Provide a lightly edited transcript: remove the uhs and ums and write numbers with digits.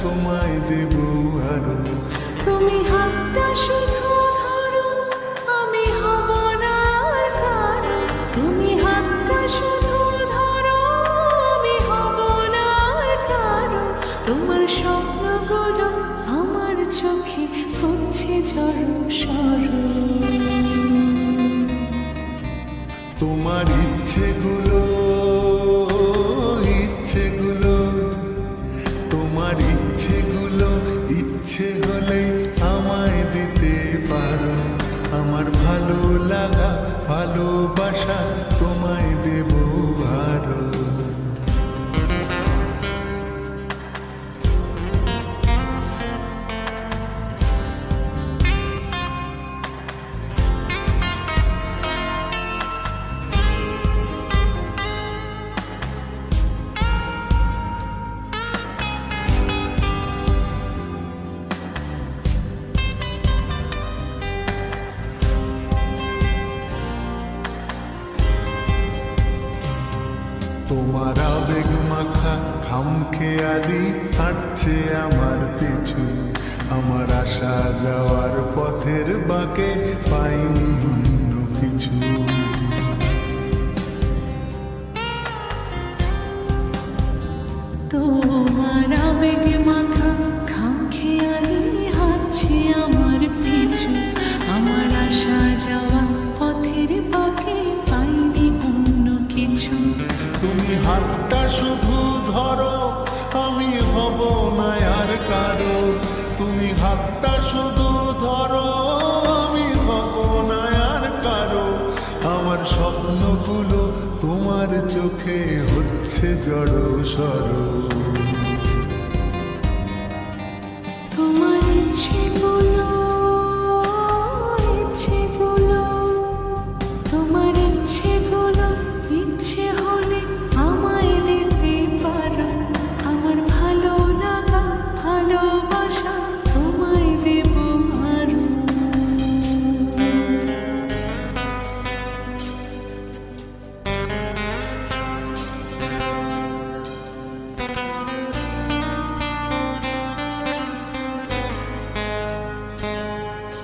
তোমায় দেব আরো। তুমি হাতটা শুধু ধরো, আমি হব না আর কারো। তুমি হাতটা শুধু ধরো, আমি হব না আর কারো। তোমার স্বপ্নগুলো আমার চোখে পড়ছে জড়সড়। তোমার ইচ্ছেগুলো তোমার ইচ্ছেগুলো ইচ্ছে হলে আমায় দিতে পারো। আমার ভালো লাগা ভালোবাসা তোমায় দেব আরো। তোমার আবেগ মাখা খামখেয়ালি হাঁটছে আমার পিছু। আমার আসা যাওয়ার পথের বাঁকে পাইনি অন্য কিছু। তোমার আবেগ মাখা খামখেয়ালি হাঁটছে আমার পিছু। আমার আসা যাওয়া পথের বাঁকে পাইনি অন্য কিছু। তুমি হাতটা শুধু ধরো, আমি হব না আর কারো। তুমি হাতটা শুধু ধরো, আমি হব না আর কারো। আমার স্বপ্নগুলো তোমার চোখে হচ্ছে জড়সড়।